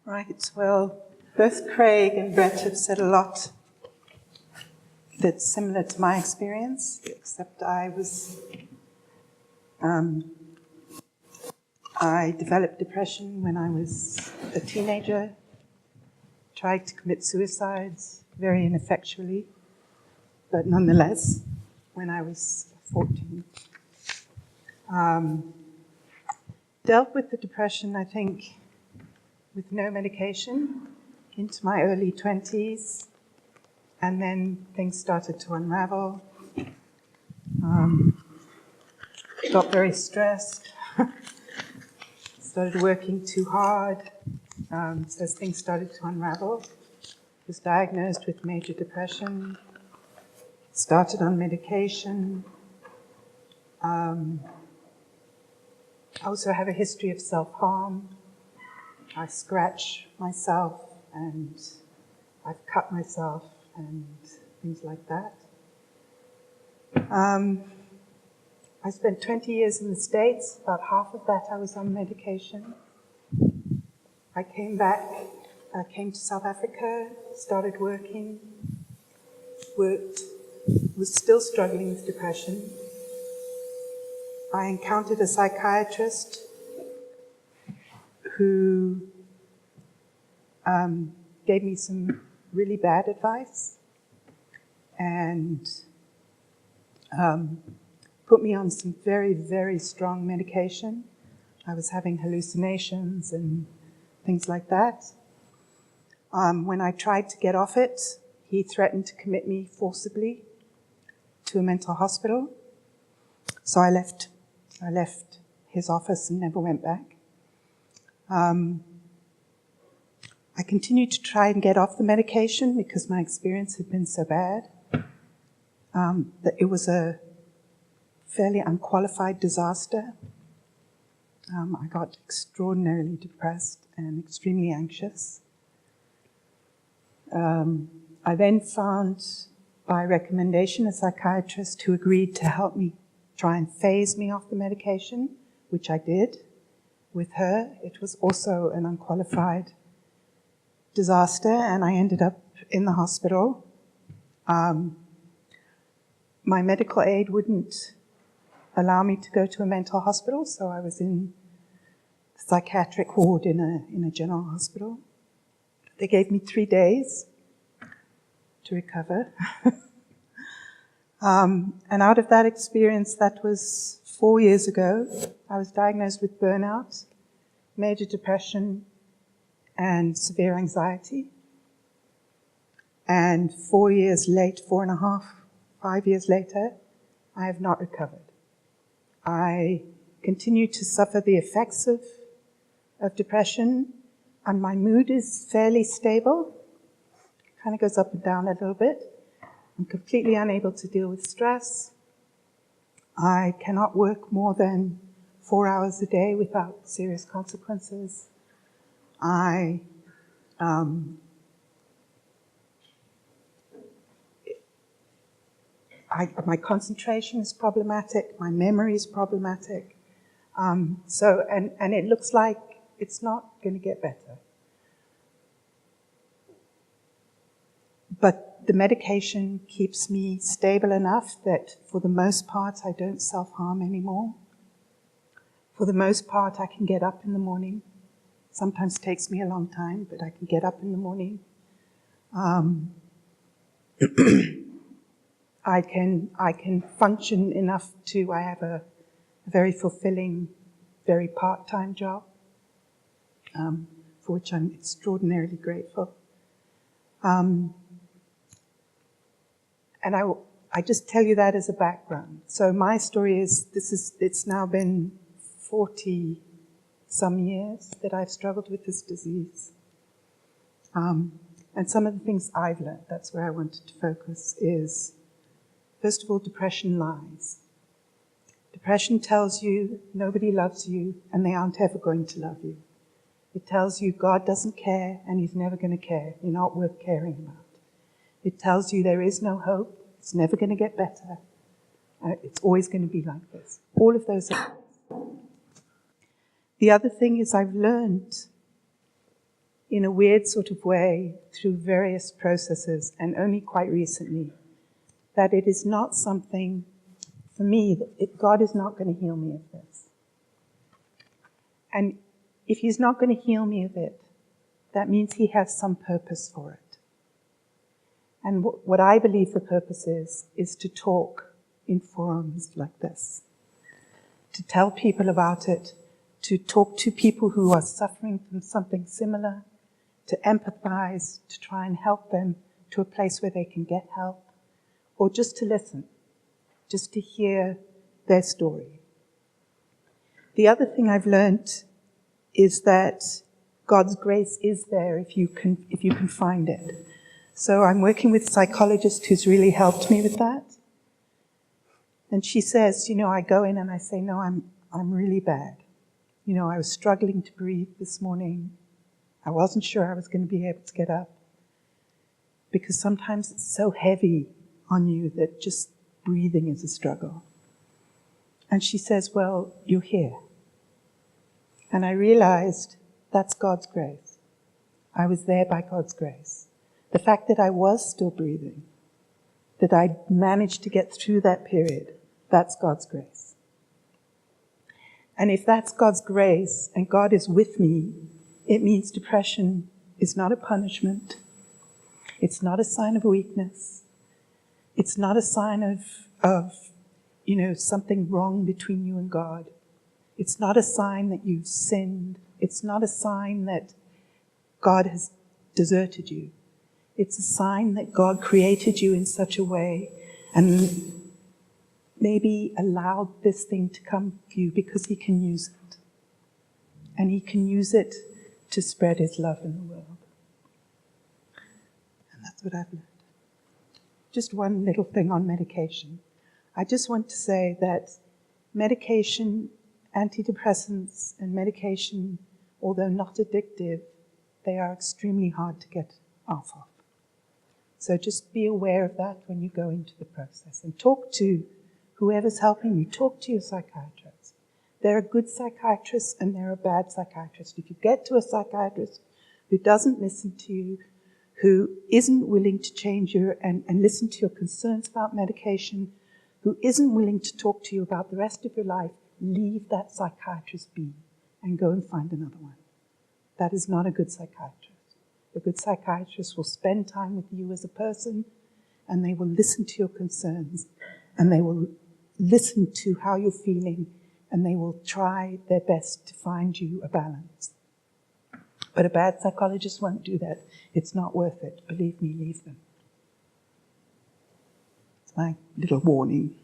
Right, well, both Craig and Brett have said a lot that's similar to my experience, except I developed depression when I was a teenager, tried to commit suicides very ineffectually, but nonetheless, when I was 14. Dealt with the depression, I think, with no medication into my early 20s, and then things started to unravel. Got very stressed, started working too hard, so things started to unravel. Was diagnosed with major depression, started on medication. I also have a history of self-harm. I scratch myself and I've cut myself and things like that. I spent 20 years in the States. About half of that I was on medication. I came back, came to South Africa, started working, was still struggling with depression. I encountered a psychiatrist who gave me some really bad advice and put me on some very, very strong medication. I was having hallucinations and things like that. When I tried to get off it, he threatened to commit me forcibly to a mental hospital. So I left his office and never went back. I continued to try and get off the medication because my experience had been so bad that it was a fairly unqualified disaster. I got extraordinarily depressed and extremely anxious. I then found, by recommendation, a psychiatrist who agreed to help me try and phase me off the medication, which I did with her. It was also an unqualified disaster, and I ended up in the hospital. My medical aid wouldn't allow me to go to a mental hospital, so I was in the psychiatric ward in a general hospital. They gave me 3 days to recover. And out of that experience, that was 4 years ago, I was diagnosed with burnout, major depression, and severe anxiety. And 4 years late, 4.5, 5 years later, I have not recovered. I continue to suffer the effects of depression, and my mood is fairly stable. It kind of goes up and down a little bit. I'm completely unable to deal with stress. I cannot work more than 4 hours a day without serious consequences. My concentration is problematic. My memory is problematic. And it looks like it's not going to get better. But the medication keeps me stable enough that for the most part I don't self-harm anymore. For the most part I can get up in the morning. Sometimes it takes me a long time, but I can get up in the morning. I can function enough I have a very fulfilling, very part-time job, for which I'm extraordinarily grateful. And I just tell you that as a background. So my story is, it's now been 40 some years that I've struggled with this disease. And some of the things I've learned, that's where I wanted to focus, is, first of all, depression lies. Depression tells you nobody loves you and they aren't ever going to love you. It tells you God doesn't care and He's never going to care. You're not worth caring about. It tells you there is no hope. It's never going to get better. It's always going to be like this. All of those are. The other thing is I've learned in a weird sort of way, through various processes, and only quite recently, that it is not something, for me, God is not going to heal me of this. And if he's not going to heal me of it, that means he has some purpose for it. And what I believe the purpose is to talk in forums like this, to tell people about it, to talk to people who are suffering from something similar, to empathize, to try and help them to a place where they can get help, or just to listen, just to hear their story. The other thing I've learned is that God's grace is there if you can find it. So I'm working with a psychologist who's really helped me with that. And she says, I go in and I say, no, I'm really bad. I was struggling to breathe this morning. I wasn't sure I was going to be able to get up. Because sometimes it's so heavy on you that just breathing is a struggle. And she says, well, you're here. And I realized that's God's grace. I was there by God's grace. The fact that I was still breathing, that I managed to get through that period, that's God's grace. And if that's God's grace and God is with me, it means depression is not a punishment. It's not a sign of weakness. It's not a sign of something wrong between you and God. It's not a sign that you've sinned. It's not a sign that God has deserted you. It's a sign that God created you in such a way and maybe allowed this thing to come to you because he can use it. And he can use it to spread his love in the world. And that's what I've learned. Just one little thing on medication. I just want to say that medication, antidepressants and medication, although not addictive, they are extremely hard to get off of. So just be aware of that when you go into the process. And talk to whoever's helping you. Talk to your psychiatrist. There are good psychiatrists and there are bad psychiatrists. If you get to a psychiatrist who doesn't listen to you, who isn't willing to change you and listen to your concerns about medication, who isn't willing to talk to you about the rest of your life, leave that psychiatrist be and go and find another one. That is not a good psychiatrist. A good psychiatrist will spend time with you as a person, and they will listen to your concerns, and they will listen to how you're feeling, and they will try their best to find you a balance. But a bad psychologist won't do that. It's not worth it. Believe me, leave them. It's my little warning.